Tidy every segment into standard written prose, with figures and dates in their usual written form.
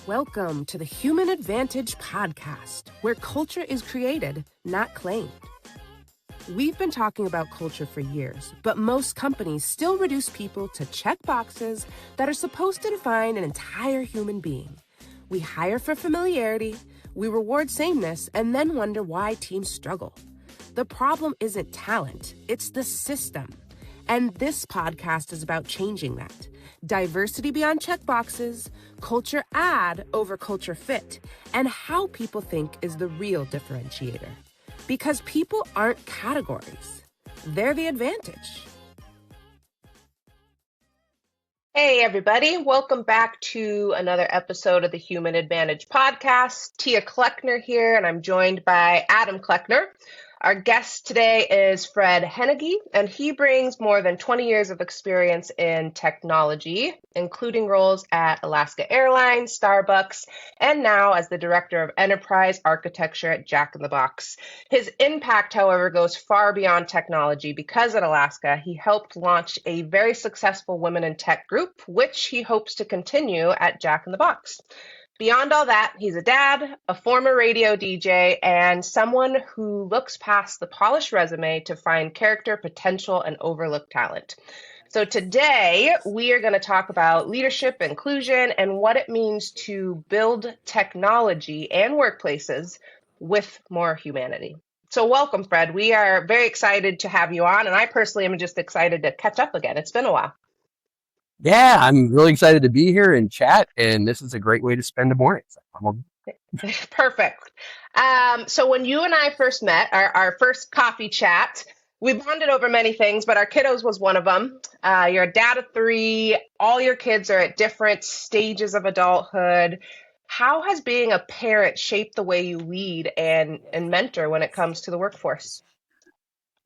Welcome to the Human Advantage podcast, where culture is created, not claimed. We've been talking about culture for years, but most companies still reduce people to checkboxes that are supposed to define an entire human being. We hire for familiarity, we reward sameness, and then wonder why teams struggle. The problem isn't talent, it's the system. And this podcast is about changing that. Diversity beyond checkboxes, culture add over culture fit, and how people think is the real differentiator. Because people aren't categories, they're the advantage. Hey everybody, welcome back to another episode of the Human Advantage podcast. Tia Kleckner here, and I'm joined by Adam Kleckner. Our guest today is Fred Hennige, and he brings more than 20 years of experience in technology, including roles at Alaska Airlines, Starbucks, and now as the Director of Enterprise Architecture at Jack in the Box. His impact, however, goes far beyond technology because at Alaska, he helped launch a very successful women in tech group, which he hopes to continue at Jack in the Box. Beyond all that, he's a dad, a former radio DJ, and someone who looks past the polished resume to find character, potential, and overlooked talent. So today, we are going to talk about leadership, inclusion, and what it means to build technology and workplaces with more humanity. So welcome, Fred. We are very excited to have you on, and I personally am just excited to catch up again. It's been a while. Yeah, I'm really excited to be here and chat, and this is a great way to spend the morning. Perfect. So when you and I first met, our first coffee chat, we bonded over many things, but our kiddos was one of them. You're a dad of 3. All your kids are at different stages of adulthood. How has being a parent shaped the way you lead and mentor when it comes to the workforce?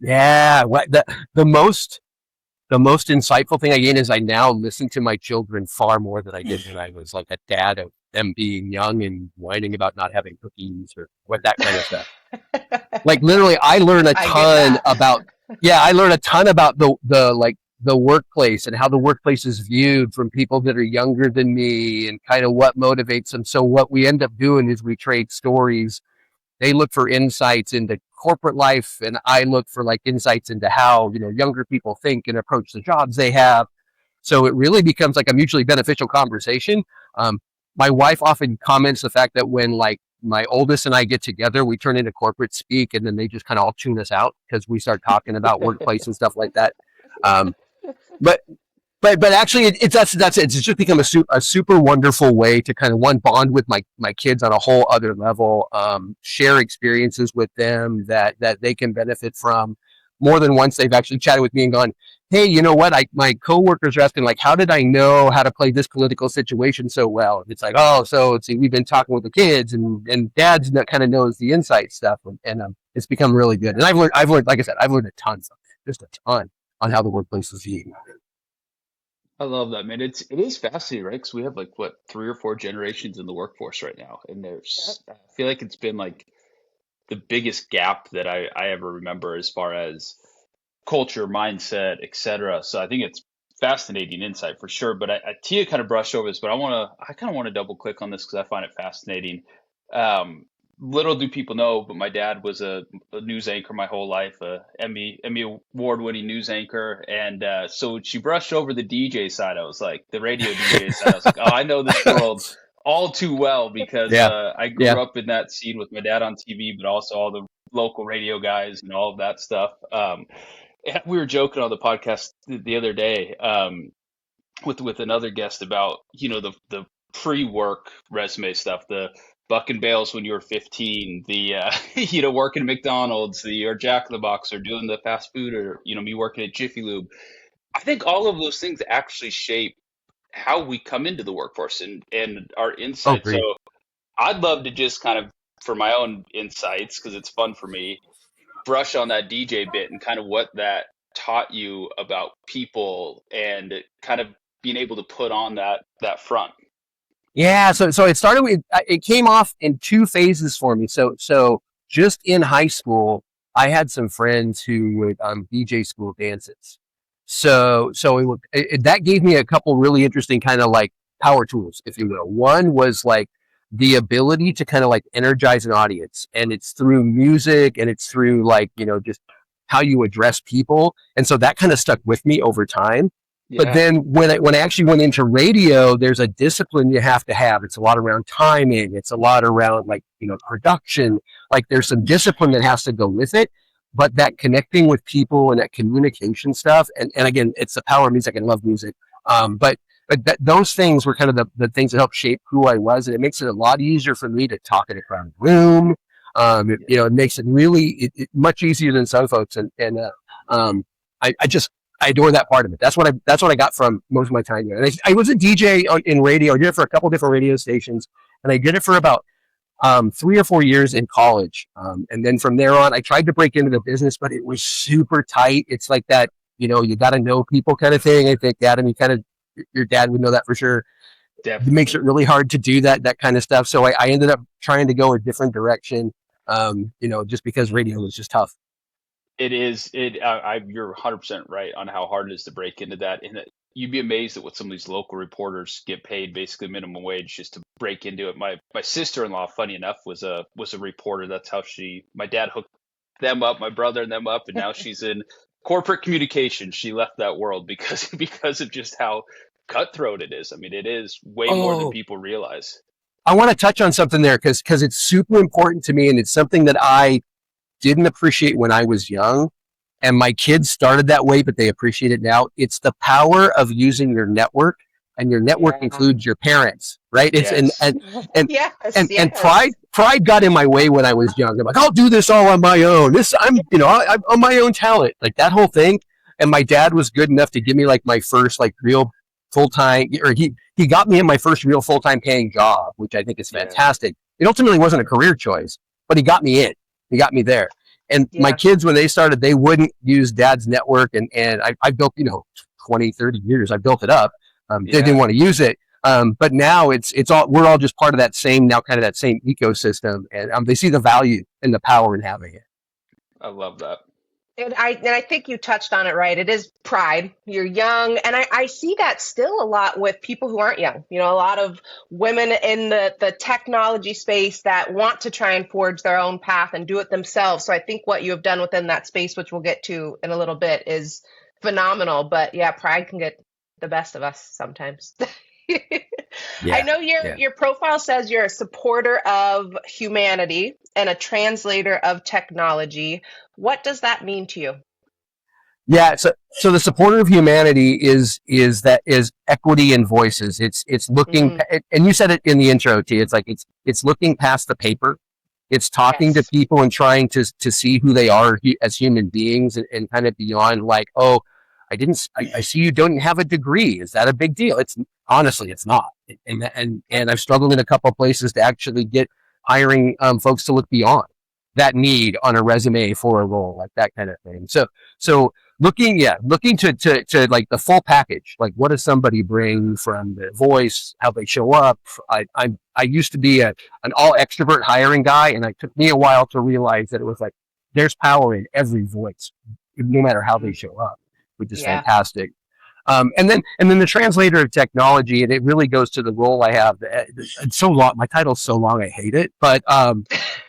Yeah, the most insightful thing I gain is I now listen to my children far more than I did when I was like a dad of them being young and whining about not having cookies or what that kind of stuff. Like literally, I learn a ton about the workplace and how the workplace is viewed from people that are younger than me and kind of what motivates them. So what we end up doing is we trade stories. They look for insights into corporate life, and I look for like insights into how, younger people think and approach the jobs they have. So it really becomes like a mutually beneficial conversation. My wife often comments the fact that when like my oldest and I get together, we turn into corporate speak, and then they just kind of all tune us out because we start talking about workplace and stuff like that. But actually, that's it. It's just become a super wonderful way to kind of bond with my kids on a whole other level, share experiences with them that they can benefit from. More than once, they've actually chatted with me and gone, "Hey, you know what? My coworkers are asking like, how did I know how to play this political situation so well?" And it's like, oh, so see, we've been talking with the kids, and Dad's kind of knows the inside stuff, and it's become really good. And I've learned, like I said, I've learned a ton, just a ton on how the workplace is viewed. I love that, man. It is fascinating, right? Because we have 3 or 4 generations in the workforce right now, and I feel like it's been like the biggest gap that I ever remember as far as culture, mindset, etc. So I think it's fascinating insight for sure. But Tia kind of brushed over this, but I kind of want to double click on this because I find it fascinating. Little do people know, but my dad was a news anchor my whole life, a Emmy award-winning news anchor. And so she brushed over the DJ side. I was like, the radio DJ side. I was like, oh, I know this world all too well because I grew up in that scene with my dad on TV, but also all the local radio guys and all of that stuff. We were joking on the podcast the other day with another guest about, the pre-work resume stuff, the buck and bales when you were 15, the working at McDonald's, or Jack in the Box, or doing the fast food, or me working at Jiffy Lube. I think all of those things actually shape how we come into the workforce and our insights. So I'd love to just kind of, for my own insights, because it's fun for me, brush on that DJ bit and kind of what that taught you about people and kind of being able to put on that front. Yeah, so it started with, it came off in 2 phases for me. So just in high school, I had some friends who would DJ school dances. So that gave me a couple really interesting kind of like power tools, if you will. One was like the ability to kind of like energize an audience, and it's through music, and it's through like, just how you address people. And so that kind of stuck with me over time. But Yeah. then when I actually went into radio, there's a discipline you have to have. It's a lot around timing. It's a lot around like, production. Like there's some discipline that has to go with it. But that connecting with people and that communication stuff, and again, it's the power of music. I love music. But those things were kind of the things that helped shape who I was. And it makes it a lot easier for me to talk in a crowded room. It makes it really much easier than some folks. I adore that part of it. That's what I got from most of my time there. And I was a DJ in radio. I did it for a couple different radio stations, and I did it for about 3 or 4 years in college. And then from there on, I tried to break into the business, but it was super tight. It's like that, you got to know people kind of thing. I think, Adam, your dad would know that for sure. Definitely. It makes it really hard to do that kind of stuff. So I ended up trying to go a different direction, just because radio was just tough. It is. You're 100% right on how hard it is to break into that. And you'd be amazed at what some of these local reporters get paid, basically minimum wage, just to break into it. My sister-in-law, funny enough, was a reporter. That's how my dad hooked them up, my brother and them up, and now she's in corporate communications. She left that world because of just how cutthroat it is. I mean, it is way more than people realize. I want to touch on something there because it's super important to me, and it's something that I didn't appreciate when I was young, and my kids started that way, but they appreciate it now. It's the power of using your network, and your network includes your parents, right? It's Yes. and pride got in my way when I was young. I'm like, I'll do this all on my own. I'm on my own talent, like that whole thing. And my dad was good enough to give me like my first like real full-time, or he got me in my first real full-time paying job, which I think is fantastic. It ultimately wasn't a career choice, but he got me in. He got me there. And my kids, when they started, they wouldn't use dad's network. And I built, 20, 30 years, I built it up. They didn't want to use it. But now we're all just part of that same ecosystem. And they see the value and the power in having it. I love that. And I think you touched on it right. It is pride. You're young. And I see that still a lot with people who aren't young. A lot of women in the technology space that want to try and forge their own path and do it themselves. So I think what you have done within that space, which we'll get to in a little bit, is phenomenal. But yeah, pride can get the best of us sometimes. I know your profile says you're a supporter of humanity and a translator of technology. What does that mean to you? Yeah, so the supporter of humanity is equity in voices. It's looking, and you said it in the intro, T. It's like it's looking past the paper. It's talking to people and trying to see who they are as human beings, and kind of beyond like, oh, I see you don't have a degree. Is that a big deal? It's honestly, it's not. And I've struggled in a couple of places to actually get hiring folks to look beyond that need on a resume for a role, like that kind of thing. So looking to like the full package, like what does somebody bring from their voice, how they show up. I used to be an all extrovert hiring guy, and it took me a while to realize that it was like there's power in every voice, no matter how they show up, which is fantastic. And then the translator of technology, and it really goes to the role I have. It's so long. My title's so long, I hate it. But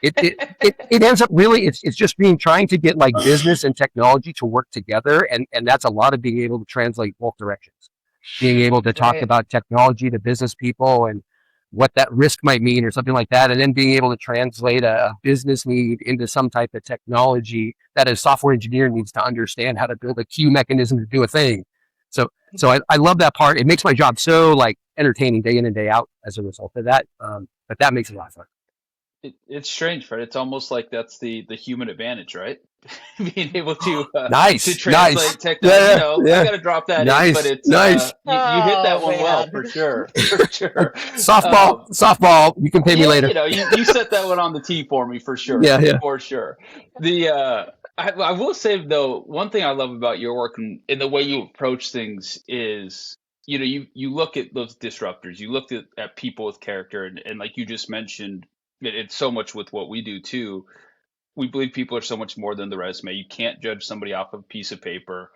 it ends up really, it's just trying to get like business and technology to work together, and that's a lot of being able to translate both directions, being able to talk about technology to business people and what that risk might mean or something like that, and then being able to translate a business need into some type of technology that a software engineer needs to understand how to build a queue mechanism to do a thing. So I love that part. It makes my job so like entertaining day in and day out as a result of that. But that makes it a lot of fun. It's strange, Fred. It's almost like that's the human advantage, right? Being able to translate technology. I got to drop that in, but it's nice. You hit that one well for sure. Softball. You can pay me later. You set that one on the tee for me for sure. For sure. I will say though, one thing I love about your work and the way you approach things is, you look at those disruptors, you look at people with character, and like you just mentioned, it's so much with what we do too. We believe people are so much more than the resume. You can't judge somebody off of a piece of paper.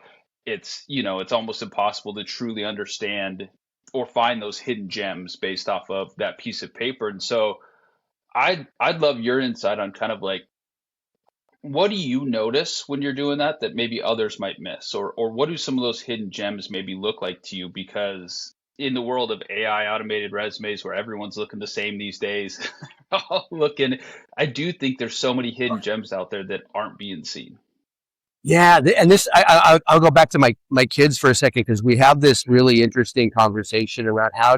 It's almost impossible to truly understand or find those hidden gems based off of that piece of paper. And so I'd love your insight on kind of like, what do you notice when you're doing that that maybe others might miss, or what do some of those hidden gems maybe look like to you? Because in the world of AI automated resumes where everyone's looking the same these days, all looking, I do think there's so many hidden gems out there that aren't being seen. Yeah, and this I'll go back to my kids for a second, because we have this really interesting conversation around how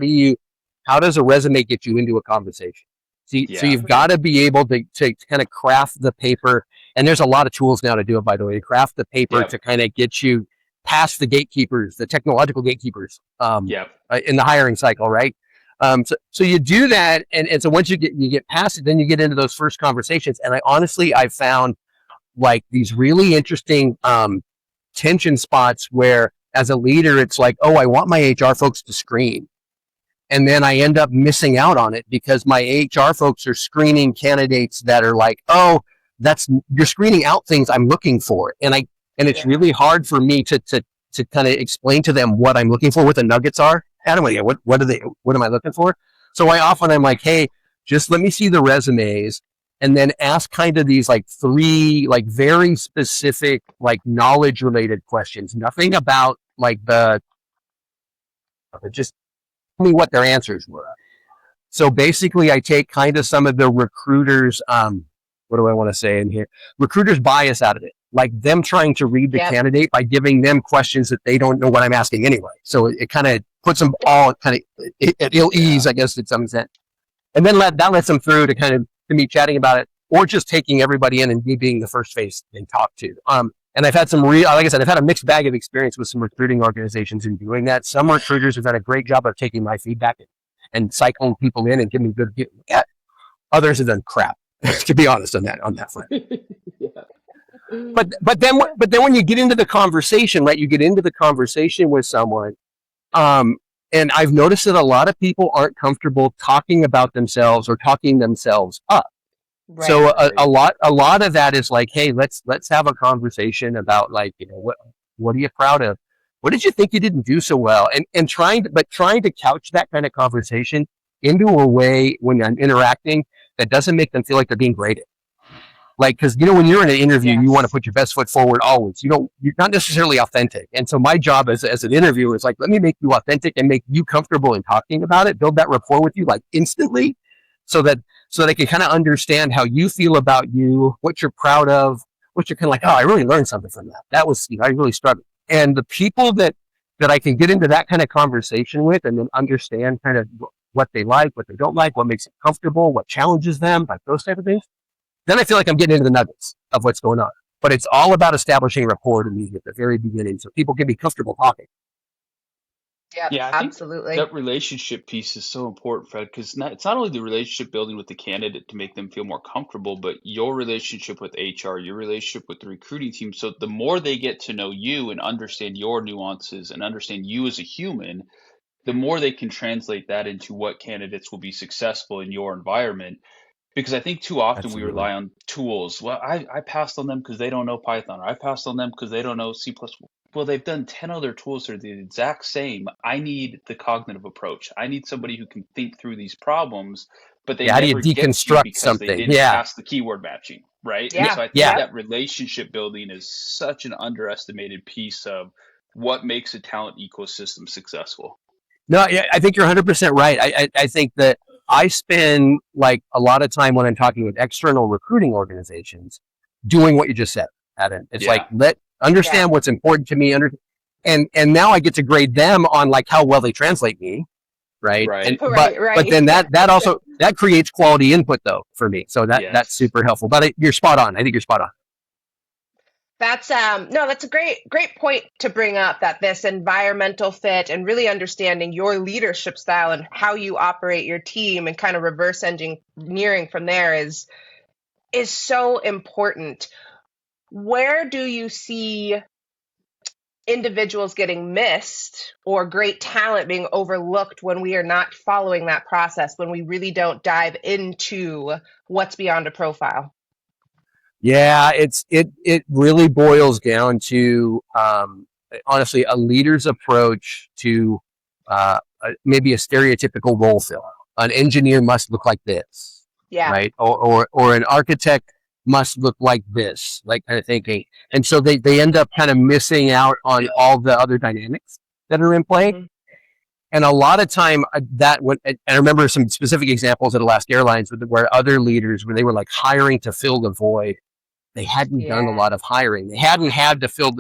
does a resume get you into a conversation? So Yeah. you've got to be able to kind of craft the paper, and there's a lot of tools now to do it, by the way. Craft the paper Yep. to kind of get you past the gatekeepers, the technological gatekeepers, Yep. in the hiring cycle, right? So you do that, and so once you get past it, then you get into those first conversations. And I've found like these really interesting tension spots where, as a leader, it's like, oh, I want my HR folks to screen. And then I end up missing out on it because my HR folks are screening candidates that are like, oh, you're screening out things I'm looking for. And it's really hard for me to kind of explain to them what I'm looking for, what the nuggets are. Adam, what am I looking for? So I'm like, hey, just let me see the resumes, and then ask kind of these like 3 like very specific like knowledge related questions. Nothing about like just tell me what their answers were. So basically I take kind of some of the recruiters, what do I want to say in here? Recruiters bias out of it. Like them trying to read the candidate by giving them questions that they don't know what I'm asking anyway. So it kind of puts them all kind of at ill ease, I guess, to some extent. And then that lets them through to me chatting about it, or just taking everybody in and me being the first face they talk to. And I've had like I said, I've had a mixed bag of experience with some recruiting organizations in doing that. Some recruiters have done a great job of taking my feedback and cycling people in and giving me good. Yeah. Others have done crap, to be honest, on that front. But then when you get into the conversation, right? You get into the conversation with someone, and I've noticed that a lot of people aren't comfortable talking about themselves or talking themselves up. Right. So a lot of that is like, hey, let's have a conversation about like, what are you proud of? What did you think you didn't do so well? And trying to couch that kind of conversation into a way when I'm interacting that doesn't make them feel like they're being graded. Like, because when you're in an interview, you want to put your best foot forward always. You're not necessarily authentic. And so my job as an interviewer is like, let me make you authentic and make you comfortable in talking about it, build that rapport with you like instantly, so that they can kind of understand how you feel about you, what you're proud of, what you're kind of like, oh, I really learned something from that. That was, I really struggled. And the people that I can get into that kind of conversation with and then understand kind of what they like, what they don't like, what makes them comfortable, what challenges them, like those type of things, then I feel like I'm getting into the nuggets of what's going on. But it's all about establishing rapport to me at the very beginning so people can be comfortable talking. Yeah, I think absolutely. that relationship piece is so important, Fred, because it's not only the relationship building with the candidate to make them feel more comfortable, but your relationship with HR, your relationship with the recruiting team. So the more they get to know you and understand your nuances and understand you as a human, the more they can translate that into what candidates will be successful in your environment. Because I think too often we rely on tools. Well, I passed on them because they don't know Python, or I passed on them because they don't know C++. Well, they've done 10 other tools that are the exact same. I need the cognitive approach. I need somebody who can think through these problems, but they how do you never get to you deconstruct because something? they didn't pass the keyword matching, right? Yeah. And so I think that relationship building is such an underestimated piece of what makes a talent ecosystem successful. No, yeah, I think you're 100% right. I think that I spend like a lot of time when I'm talking with external recruiting organizations doing what you just said, Adam. It's like, understand what's important to me, and now I get to grade them on like how well they translate me, right? But then that also that creates quality input though for me. So that's super helpful. But you're spot on. I think you're spot on. That's that's a great point to bring up, that this environmental fit and really understanding your leadership style and how you operate your team and kind of reverse engineering from there is so important. Where do you see individuals getting missed or great talent being overlooked when we are not following that process, when we really don't dive into what's beyond a profile? Yeah, it really boils down to honestly a leader's approach to maybe a stereotypical role fill. An engineer must look like this, right? Or an architect must look like this, like kind of thinking. And so they end up kind of missing out on all the other dynamics that are in play. Mm-hmm. And a lot of time and I remember some specific examples at Alaska Airlines where other leaders, where they were like hiring to fill the void, they hadn't done a lot of hiring. They hadn't had to fill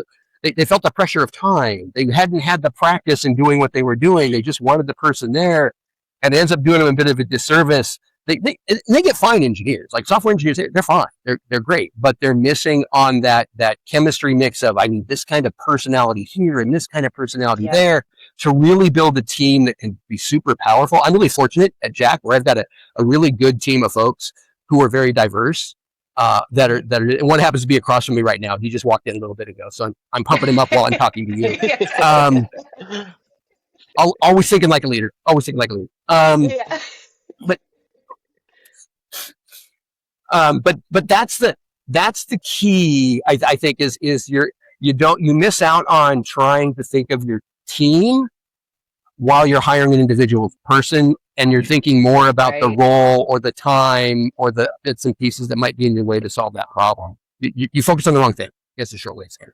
they felt the pressure of time. They hadn't had the practice in doing what they were doing. They just wanted the person there, and it ends up doing them a bit of a disservice. They get fine engineers, like software engineers. They're fine. They're great, but they're missing on that chemistry mix of, I need this kind of personality here and this kind of personality there to really build a team that can be super powerful. I'm really fortunate at Jack, where I've got a really good team of folks who are very diverse. That are and one happens to be across from me right now. He just walked in a little bit ago, so I'm pumping him up while I'm talking to you. Always thinking like a leader. But that's the key. I think is you miss out on trying to think of your team while you're hiring an individual person, and you're thinking more about the role or the time or the bits and pieces that might be in your way to solve that problem. You focus on the wrong thing. That's the short way to say it.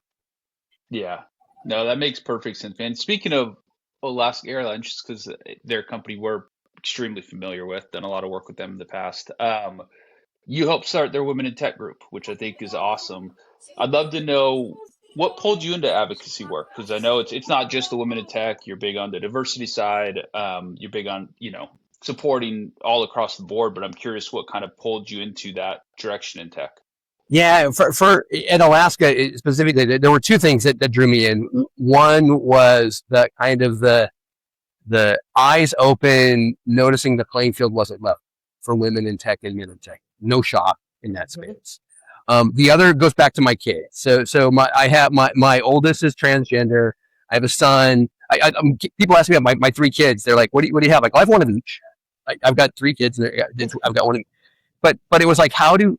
Yeah, no, that makes perfect sense, man. Speaking of Alaska Airlines, just because they're a company we're extremely familiar with, done a lot of work with them in the past. You helped start their Women in Tech group, which I think is awesome. I'd love to know what pulled you into advocacy work, because I know it's not just the Women in Tech. You're big on the diversity side. You're big on supporting all across the board. But I'm curious what kind of pulled you into that direction in tech. Yeah, for in Alaska specifically, there were two things that drew me in. One was the kind of the eyes open, noticing the playing field wasn't level for women in tech and men in tech. No shock in that space. The other goes back to my kids. So my oldest is transgender. I have a son. People ask me about my three kids. They're like, what do you have? Like, I have one of each. I've got three kids, and I've got one of each. But it was like, how do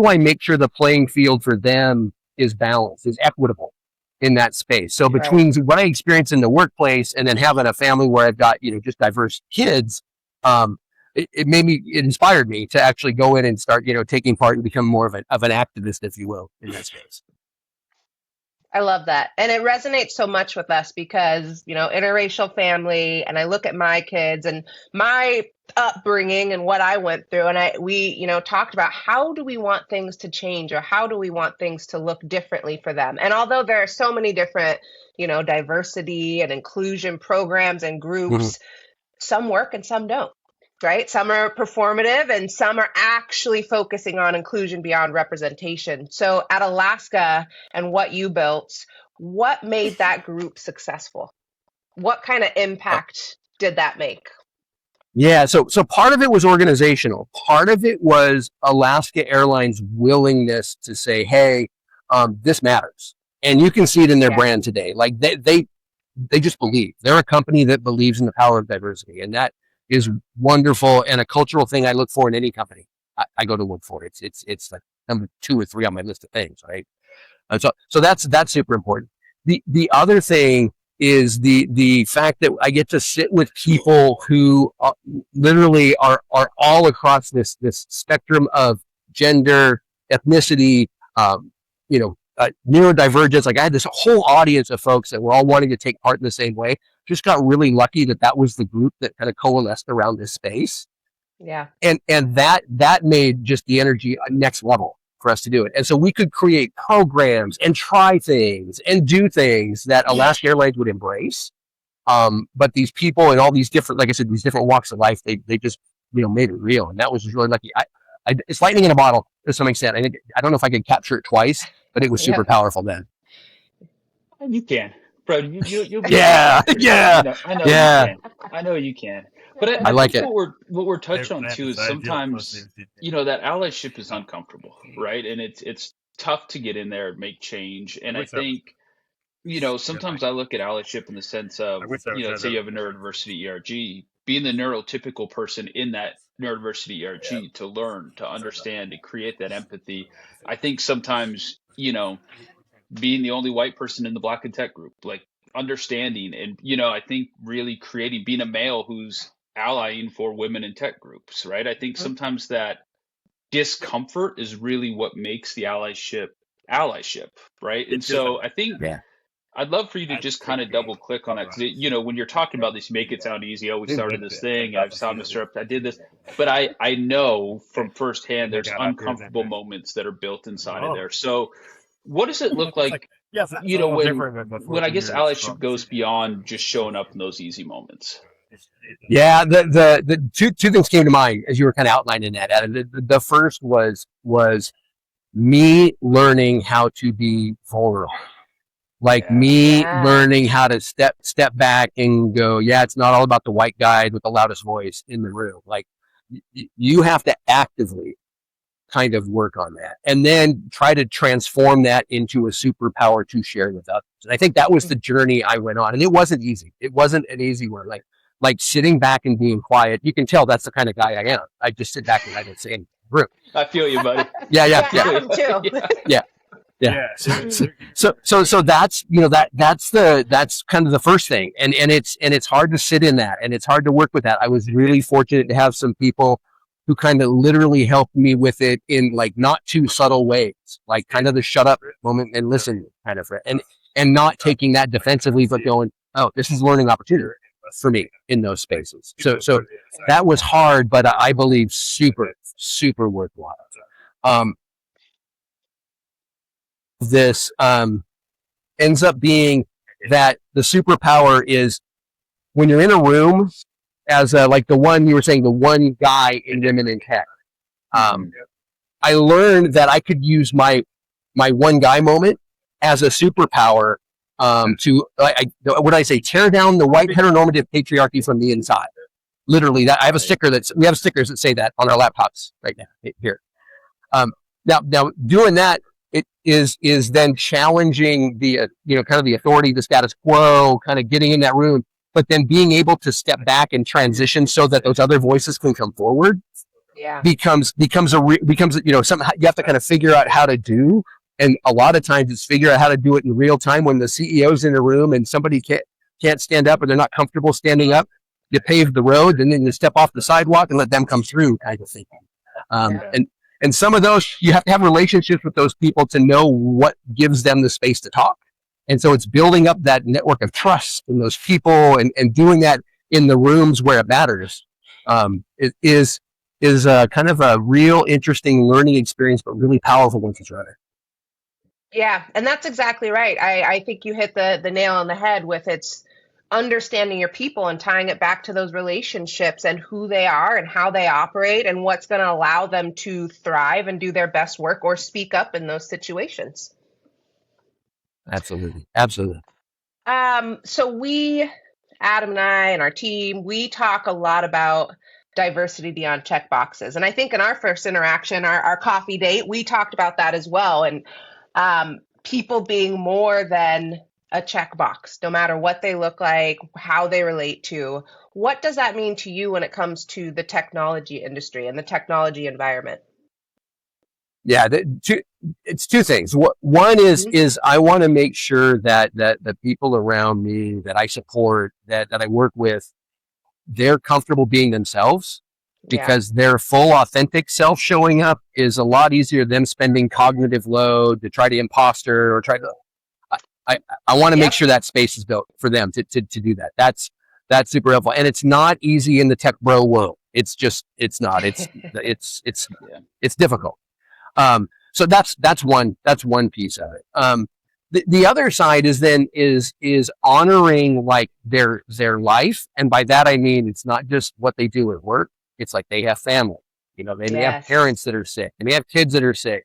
I make sure the playing field for them is balanced, is equitable in that space? So between what I experience in the workplace and then having a family where I've got just diverse kids, it inspired me to actually go in and start taking part and become more of an activist, if you will, in that space. I love that. And it resonates so much with us because, interracial family, and I look at my kids and my upbringing and what I went through. And we talked about how do we want things to change, or how do we want things to look differently for them? And although there are so many different, diversity and inclusion programs and groups, some work and some don't. Right? Some are performative and some are actually focusing on inclusion beyond representation. So at Alaska and what you built, what made that group successful? What kind of impact did that make? Yeah, so part of it was organizational. Part of it was Alaska Airlines' willingness to say, hey, this matters. And you can see it in their brand today. Like they just believe. They're a company that believes in the power of diversity. And that is wonderful, and a cultural thing I look for in any company I go to look for. It's like number 2 or 3 on my list of things, right? So that's super important. The other thing is the fact that I get to sit with people who literally are all across this spectrum of gender, ethnicity, neurodivergence. Like, I had this whole audience of folks that were all wanting to take part in the same way. Just got really lucky that was the group that kind of coalesced around this space. Yeah. And that made just the energy next level for us to do it. And so we could create programs and try things and do things that Alaska Airlines would embrace. But these people and all these different, like I said, these different walks of life, they just, made it real. And that was just really lucky. It's lightning in a bottle to some extent. I don't know if I could capture it twice, but it was super powerful then. And you can. Bro, you'll be yeah. I know you can. I know you can. But I like think it. What we're touched on too is sometimes that allyship is uncomfortable, right? And it's tough to get in there and make change. And I think sometimes I look at allyship in the sense of say you have a neurodiversity ERG, being the neurotypical person in that neurodiversity ERG to learn, to understand, to create that empathy. I think sometimes being the only white person in the Black and Tech group, like, understanding and, you know, I think really being a male who's allying for women in tech groups, right? I think sometimes that discomfort is really what makes the allyship, right? And so I think Yeah. I'd love for you to just kind of double click on that because, you know, when you're talking about this, you make it sound easy. Oh, we started this thing. I saw Mr. Up. I did this. But I know from firsthand there's uncomfortable moments that are built inside of there. So what does it look like, you know, when I guess allyship goes beyond just showing up in those easy moments? Yeah, the two things came to mind as you were kind of outlining that. The first was me learning how to be vulnerable. Like me learning how to step back and go, yeah, it's not all about the white guy with the loudest voice in the room. Like you have to actively kind of work on that and then try to transform that into a superpower to share with others. And I think that was the journey I went on. And it wasn't easy. It wasn't an easy one. Like sitting back and being quiet. You can tell that's the kind of guy I am. I just sit back and I don't say anything. I feel you, buddy. Yeah. Adam too. Yeah. So that's, you know, that's kind of the first thing. And it's hard to sit in that and it's hard to work with that. I was really fortunate to have some people who kind of literally helped me with it in like not too subtle ways, like kind of the shut up moment and listen kind of, and not taking that defensively, but going, oh, this is learning opportunity for me in those spaces. So that was hard, but I believe super worthwhile. This ends up being that the superpower is when you're in a room as like the one you were saying, the one guy in women in tech. I learned that I could use my one guy moment as a superpower to what I say, tear down the white heteronormative patriarchy from the inside. Literally, that I have a sticker we have stickers that say that on our laptops right now here. Now doing that, it is then challenging the kind of the authority, the status quo, kind of getting in that room, but then being able to step back and transition so that those other voices can come forward. Yeah. becomes something you have to kind of figure out how to do. And a lot of times it's figure out how to do it in real time when the CEO's in a room and somebody can't stand up or they're not comfortable standing up. You pave the road and then you step off the sidewalk and let them come through kind of thing. And some of those, you have to have relationships with those people to know what gives them the space to talk. And so it's building up that network of trust in those people and doing that in the rooms where it matters. It is kind of a real interesting learning experience, but really powerful once it's running. Yeah, and that's exactly right. I think you hit the nail on the head with it's understanding your people and tying it back to those relationships and who they are and how they operate and what's going to allow them to thrive and do their best work or speak up in those situations. Absolutely. So we, Adam and I and our team, we talk a lot about diversity beyond checkboxes. And I think in our first interaction, our coffee date, we talked about that as well. And people being more than a checkbox, no matter what they look like, how they relate to. What does that mean to you when it comes to the technology industry and the technology environment? Yeah, it's two things. One is I want to make sure that the people around me that I support, that I work with, they're comfortable being themselves, because their full authentic self showing up is a lot easier than them spending cognitive load to try to imposter or try to. I want to make sure that space is built for them to do that. That's super helpful, and it's not easy in the tech bro world. It's not. It's difficult. So that's one piece of it. The other side is honoring like their life. And by that, I mean, it's not just what they do at work. It's like they have family, they may have parents that are sick. They may have kids that are sick.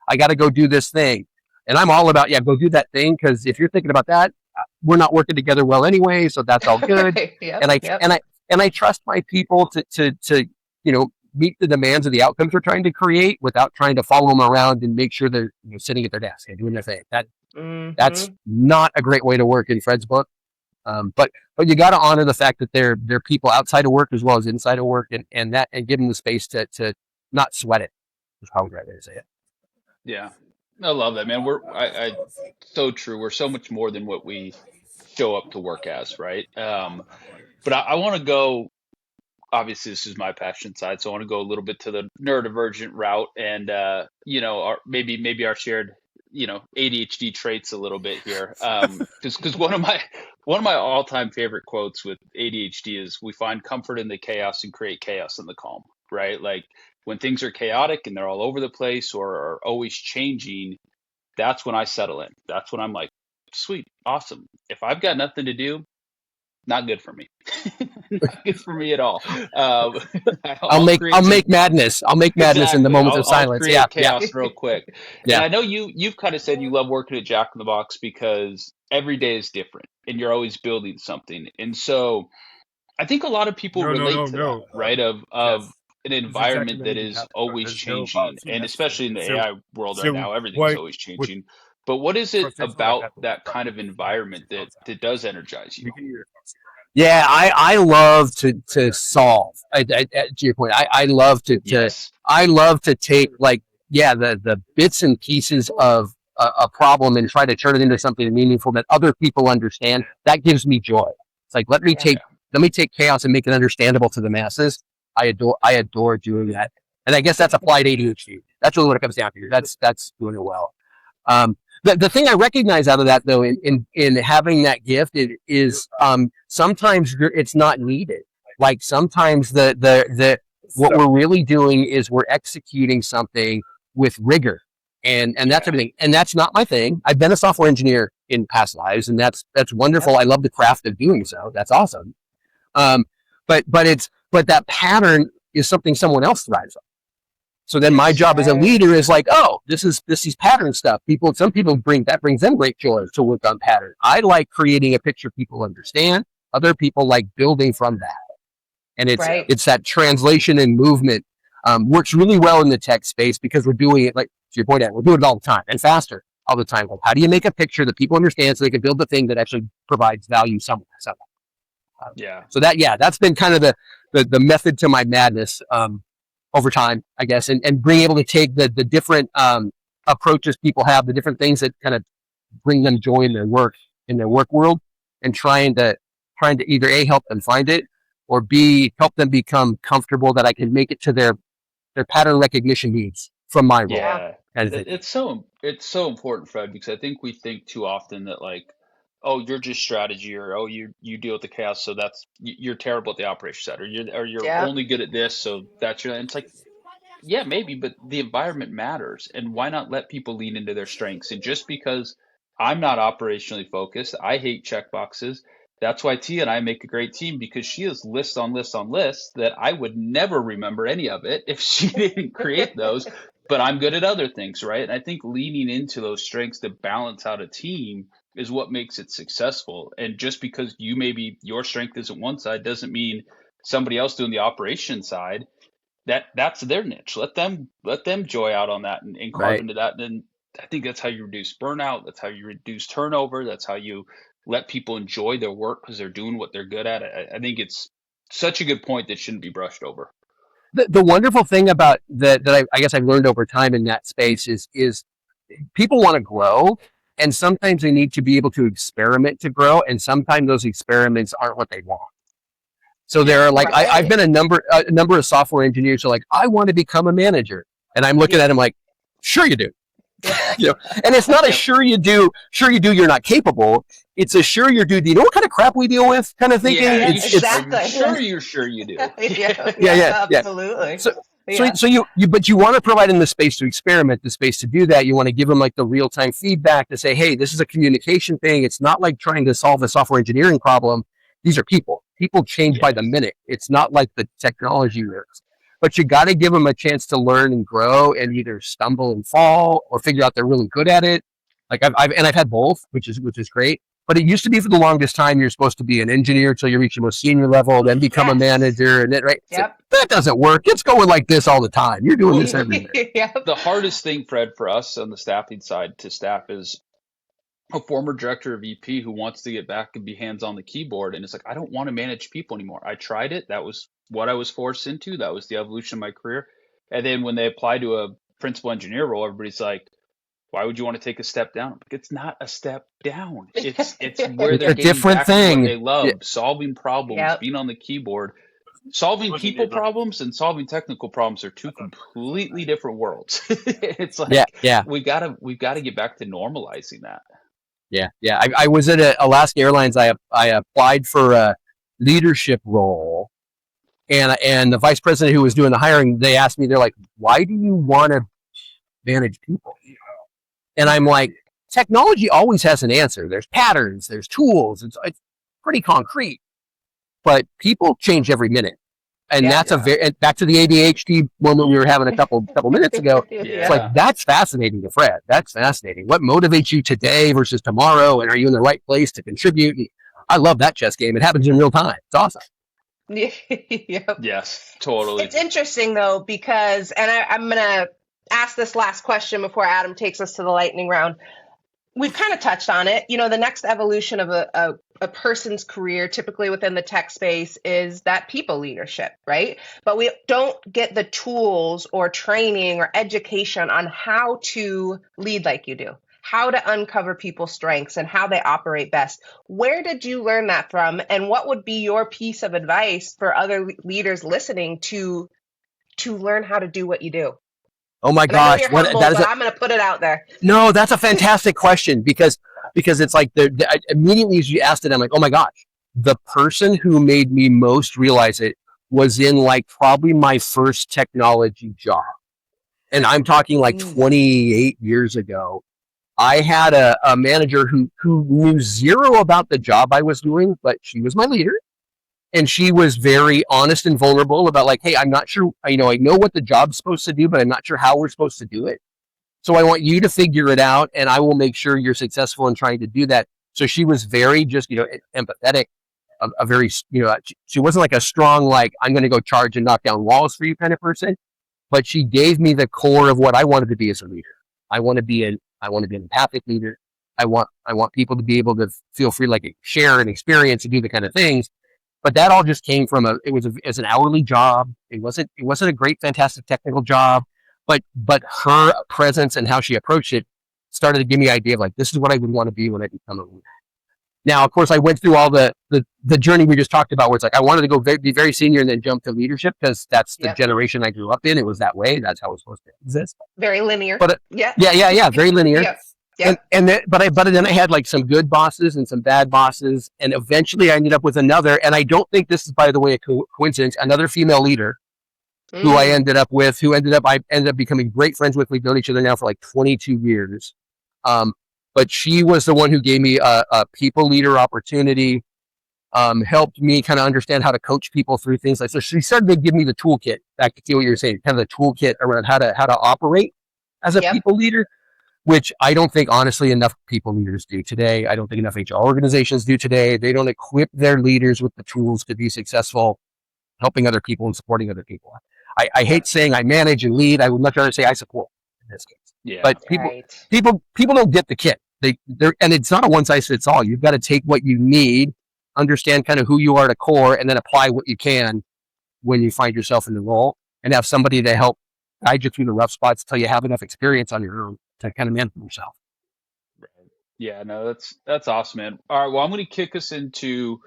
I got to go do this thing. And I'm all about, go do that thing. Cause if you're thinking about that, we're not working together well anyway. So that's all good. And I trust my people to meet the demands of the outcomes we're trying to create without trying to follow them around and make sure they're sitting at their desk and doing their thing. That's not a great way to work in Fred's book. But you got to honor the fact that they're people outside of work as well as inside of work, and give them the space to not sweat it. Is how I say it. Yeah, I love that, man. I so true. We're so much more than what we show up to work as, right? But I want to go, obviously this is my passion side, so I want to go a little bit to the neurodivergent route and maybe our shared ADHD traits a little bit here. Because one of my all-time favorite quotes with ADHD is, we find comfort in the chaos and create chaos in the calm, right? Like when things are chaotic and they're all over the place or are always changing, that's when I settle in. That's when I'm like, sweet, awesome. If I've got nothing to do, not good for me. Not good for me at all. I'll I'll make create some. madness. I'll make madness in the Exactly. moments of I'll silence. Yeah, create chaos real quick. And yeah. I know you've kind of said you love working at Jack in the Box because every day is different and you're always building something. And so I think a lot of people relate to that, right? Of an environment that is always changing, and especially in the AI world right now, everything's always changing. But what is it about that kind of environment that does energize you? Yeah, I love to solve. To your point, I love Yes. I love to take the bits and pieces of a problem and try to turn it into something meaningful that other people understand. That gives me joy. It's like let me take chaos and make it understandable to the masses. I adore doing that, and I guess that's applied ADHD. That's really what it comes down to. That's doing it well. The thing I recognize out of that, though, in having that gift, is sometimes it's not needed. Like sometimes the what we're really doing is we're executing something with rigor, and that's everything. And that's not my thing. I've been a software engineer in past lives, and that's wonderful. I love the craft of doing so. That's awesome. But that pattern is something someone else thrives on. So then my job as a leader is like, oh, this is pattern stuff. Some people brings them great joy to work on pattern. I like creating a picture people understand. Other people like building from that. And it's that translation and movement works really well in the tech space because we're doing it, like to your point, we're doing it all the time and faster all the time. How do you make a picture that people understand so they can build the thing that actually provides value somewhere? So that's been kind of the method to my madness over time, I guess, and being able to take the different approaches people have, the different things that kind of bring them joy in their work world, and trying to either A, help them find it, or B, help them become comfortable that I can make it to their pattern recognition needs from my role. Yeah, it's so important, Fred, because I think we think too often that like, oh, you're just strategy, or oh, you deal with the chaos, so you're terrible at the operation side, or you're only good at this, so that's your. And it's like, yeah, maybe, but the environment matters, and why not let people lean into their strengths? And just because I'm not operationally focused, I hate checkboxes. That's why Tia and I make a great team, because she has lists on lists on lists that I would never remember any of it if she didn't create those. But I'm good at other things, right? And I think leaning into those strengths to balance out a team is what makes it successful. And just because maybe your strength isn't one side doesn't mean somebody else doing the operation side that's their niche. Let them joy out on that and carve into that. And I think that's how you reduce burnout. That's how you reduce turnover. That's how you let people enjoy their work because they're doing what they're good at. I think it's such a good point that shouldn't be brushed over. The wonderful thing about that I guess I've learned over time in that space is people want to grow, and sometimes they need to be able to experiment to grow, and sometimes those experiments aren't what they want. So there are like I've been a number of software engineers who are like, I want to become a manager, and I'm looking at them like, sure you do. And it's not a sure you do, you're not capable. It's a sure you do. Do you know what kind of crap we deal with? Kind of thinking. Yeah, exactly. You're sure you do. Yeah, absolutely. So you want to provide them the space to experiment, the space to do that. You want to give them like the real time feedback to say, hey, this is a communication thing. It's not like trying to solve a software engineering problem. These are people. People change by the minute. It's not like the technology works. But you got to give them a chance to learn and grow, and either stumble and fall or figure out they're really good at it. Like I've had both, which is great. But it used to be for the longest time you're supposed to be an engineer until you reach the most senior level, then become a manager, and then so that doesn't work. It's going like this all the time. You're doing this every day. The hardest thing, Fred, for us on the staffing side to staff is a former director of EP who wants to get back and be hands on the keyboard. And it's like, I don't want to manage people anymore. I tried it. That was what I was forced into. That was the evolution of my career. And then when they apply to a principal engineer role, everybody's like, Why would you want to take a step down? Like, it's not a step down. It's where It's they're a getting different back to what thing. they love, solving problems, Yep. being on the keyboard. Solving people problems and solving technical problems are two completely different worlds. It's Yeah, like yeah, we've gotta get back to normalizing that. yeah. I was at Alaska Airlines. I applied for a leadership role, and the vice president who was doing the hiring, they asked me, they're like, "Why do you want to manage people?" And I'm like, technology always has an answer. There's patterns, there's tools. It's pretty concrete, but people change every minute. And Yeah. that's back to the ADHD moment we were having a couple minutes ago. It's Yeah. like, that's fascinating to Fred. That's fascinating. What motivates you today versus tomorrow? And are you in the right place to contribute? I love that chess game. It happens in real time. It's awesome. Yep. Yes, totally. It's interesting though, because, and I'm going to ask this last question before Adam takes us to the lightning round. We've kind of touched on it. The next evolution of a person's career, typically within the tech space, is that people leadership, right? But we don't get the tools or training or education on how to lead like you do, how to uncover people's strengths and how they operate best. Where did you learn that from? And what would be your piece of advice for other leaders listening to learn how to do what you do? Oh my And I know gosh, you're what humble, that is! but I'm going to put it out there. No, that's a fantastic question because it's like immediately as you asked it, I'm like, oh my gosh, the person who made me most realize it was in like probably my first technology job, and I'm talking like 28 years ago. I had a manager who knew zero about the job I was doing, but she was my leader. And she was very honest and vulnerable about like, hey, I'm not sure, I know what the job's supposed to do, but I'm not sure how we're supposed to do it. So I want you to figure it out, and I will make sure you're successful in trying to do that. So she was very just, empathetic, a very, she wasn't like a strong, like, I'm going to go charge and knock down walls for you kind of person, but she gave me the core of what I wanted to be as a leader. I want to be an empathic leader. I want people to be able to feel free, like share and experience and do the kind of things. But that all just came from as an hourly job. It wasn't a great, fantastic technical job, but her presence and how she approached it started to give me an idea of like, this is what I would want to be when I become a leader. Now, of course, I went through all the journey we just talked about, where it's like I wanted to go be very senior and then jump to leadership because that's the generation I grew up in. It was that way. That's how it was supposed to exist. Very linear. But yeah, very linear. Yep. Yep. But then I had like some good bosses and some bad bosses, and eventually I ended up with another. And I don't think this is, by the way, a coincidence. Another female leader who I ended up with, I ended up becoming great friends with. We've known each other now for like 22 years. But she was the one who gave me a people leader opportunity, helped me kind of understand how to coach people through things like so. She started to give me the toolkit. Back to what you were saying, kind of the toolkit around how to operate as a people leader, which I don't think, honestly, enough people leaders do today. I don't think enough HR organizations do today. They don't equip their leaders with the tools to be successful, helping other people and supporting other people. I hate saying I manage and lead. I would much rather say I support in this case. Yeah. But people don't get the kit. And it's not a one size fits all. You've got to take what you need, understand kind of who you are at a core, and then apply what you can when you find yourself in the role, and have somebody to help guide you through the rough spots until you have enough experience on your own to kind of manage yourself. Yeah, no, that's awesome, man. All right, well, I'm going to kick us into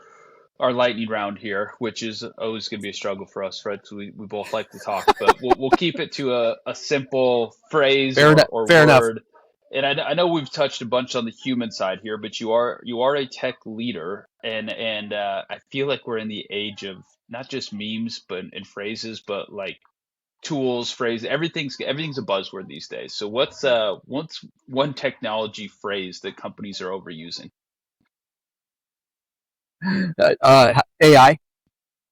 our lightning round here, which is always going to be a struggle for us, Fred. So we both like to talk, but we'll keep it to a simple phrase or Fair word. enough. And I know we've touched a bunch on the human side here, but you are a tech leader, and I feel like we're in the age of not just memes, but and phrases, but like tools, phrases. Everything's a buzzword these days. So what's one technology phrase that companies are overusing? AI.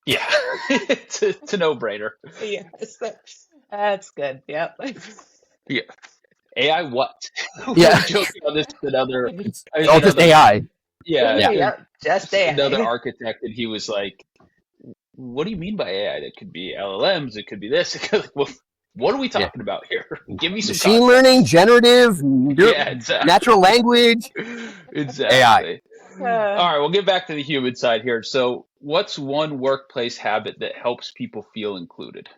Yeah, it's a no-brainer. Yes, that's good. Yep. Yeah. AI what? Yeah. We're joking on this with another. Just AI. Yeah. Just AI. Another architect, and he was like, "What do you mean by AI? That could be LLMs. It could be this. It could, well, what are we talking about here? Give me some machine context." learning, generative, exactly. natural language. Exactly. AI. All right, we'll get back to the human side here. So, what's one workplace habit that helps people feel included?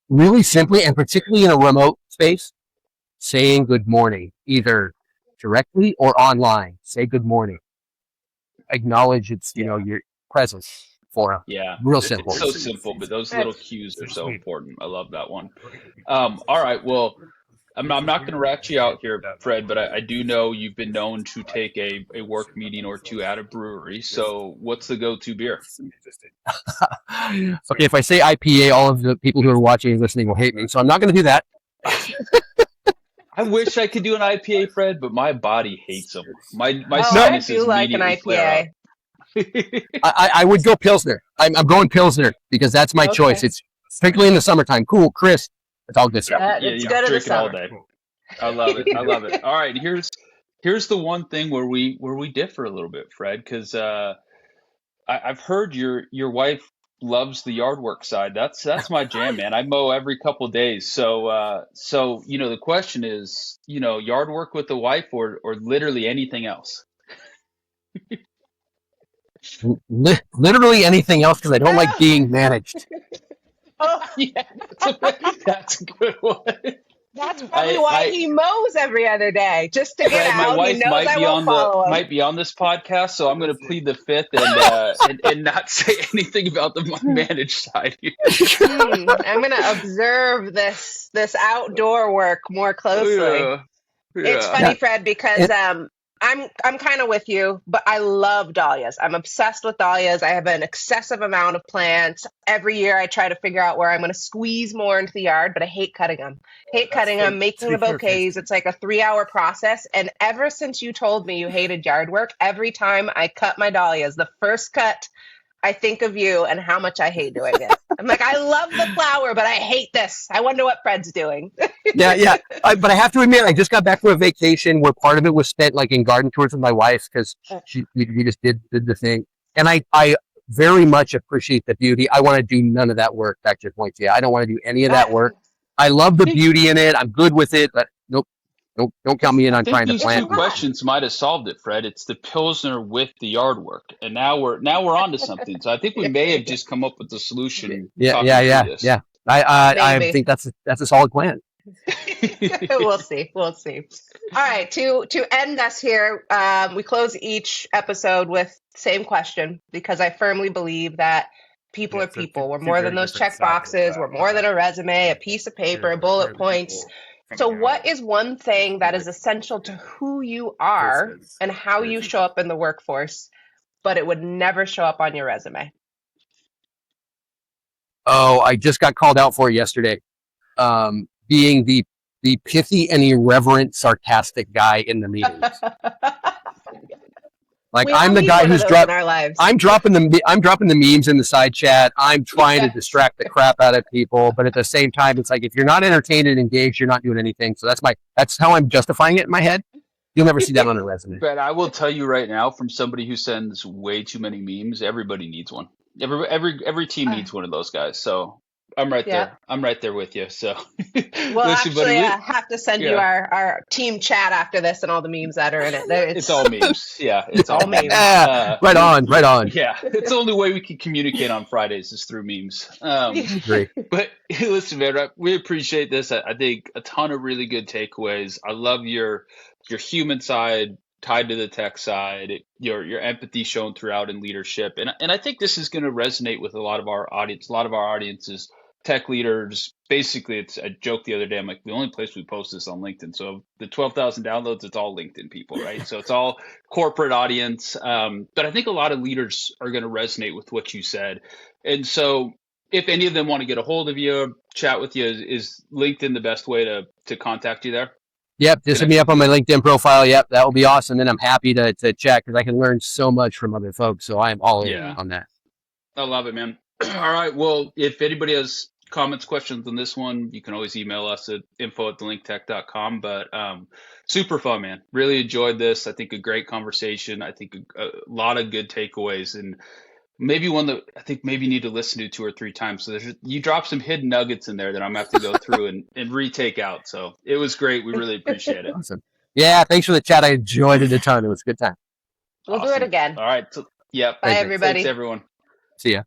Really simply, and particularly in a remote workspace, saying good morning, either directly or online. Say good morning. Acknowledge it's, your presence for them. Yeah, Real it's simple. so simple, but those little That's cues are so important. I love that one. All right, well, I'm not going to rat you out here, Fred, but I do know you've been known to take a work meeting or two at a brewery. So what's the go-to beer? Okay, if I say IPA, all of the people who are watching and listening will hate me, so I'm not going to do that. I wish I could do an IPA, Fred, but my body hates them. My I sinuses do like an immediately flare IPA. up. I would go Pilsner. I'm going Pilsner because that's my choice. Okay. It's particularly in the summertime. Cool, crisp. It's all good stuff. It's good in the Drink it all summer. day. I love it. I love it. All right, here's the one thing where we differ a little bit, Fred, because I've heard your wife loves the yard work side. That's my jam, man. I mow every couple days. So the question is, yard work with the wife or literally anything else. Literally anything else because I don't like being managed. Oh yeah, that's a good one. That's probably why he mows every other day, just to get Fred, out. my wife He knows I won't follow him. might be on this podcast, so I'm going to plead the fifth and not say anything about the managed side here. I'm going to observe this outdoor work more closely. It's funny, Fred, because I'm kind of with you, but I love dahlias. I'm obsessed with dahlias. I have an excessive amount of plants. Every year I try to figure out where I'm going to squeeze more into the yard, but I hate cutting them. Making the bouquets. It's like a 3-hour process. And ever since you told me you hated yard work, every time I cut my dahlias, the first cut, I think of you and how much I hate doing it. I'm like, I love the flower, but I hate this. I wonder what Fred's doing. Yeah. But I have to admit, I just got back from a vacation where part of it was spent like in garden tours with my wife because we just did the thing. And I very much appreciate the beauty. I want to do none of that work. Back to your point, I don't want to do any of that work. I love the beauty in it. I'm good with it, but nope. Don't count me in on trying to plant. These 2 questions might have solved it, Fred. It's the Pilsner with the yard work, and now we're on to something. So I think we may have just come up with the solution. Yeah. I think that's a solid plan. We'll see. All right, to end us here, we close each episode with same question because I firmly believe that people are people. We're more than those check boxes. We're more than a resume, a piece of paper, bullet points. So what is one thing that is essential to who you are and how you show up in the workforce, but it would never show up on your resume? Oh, I just got called out for it yesterday. Being the pithy and irreverent, sarcastic guy in the meetings. Like I'm the guy who's I'm dropping the memes in the side chat. I'm trying to distract the crap out of people, but at the same time, it's like if you're not entertained and engaged, you're not doing anything. So that's how I'm justifying it in my head. You'll never see that on a resume. But I will tell you right now, from somebody who sends way too many memes, everybody needs one. Every team needs one of those guys. So I'm right there. I'm right there with you. So, well, listen, actually, I have to send you our team chat after this and all the memes that are in it. It's all memes. Yeah, it's all memes. Right on. Yeah, it's the only way we can communicate on Fridays is through memes. Great. But listen, man, we appreciate this. I think a ton of really good takeaways. I love your human side tied to the tech side, your empathy shown throughout in leadership. And I think this is going to resonate with a lot of our audience. A lot of our audience is tech leaders. Basically, I joked the other day, I'm like, the only place we post this on LinkedIn. So the 12,000 downloads, it's all LinkedIn people, right? So it's all corporate audience. But I think a lot of leaders are going to resonate with what you said. And so if any of them want to get a hold of you, chat with you, is LinkedIn the best way to contact you there? Yep, just hit me up on my LinkedIn profile. Yep, that will be awesome. Then I'm happy to chat because I can learn so much from other folks. So I'm all in on that. I love it, man. All right. Well, if anybody has comments, questions on this one, you can always email us at info@thelinkTech.com. But super fun, man. Really enjoyed this. I think a great conversation. I think a lot of good takeaways, and maybe one that I think maybe you need to listen to 2 or 3 times. So you dropped some hidden nuggets in there that I'm going to have to go through and retake out. So it was great. We really appreciate it. Awesome. Yeah, thanks for the chat. I enjoyed it a ton. It was a good time. We'll do it again. All right. So, Bye, everybody. Thanks, everyone. See ya.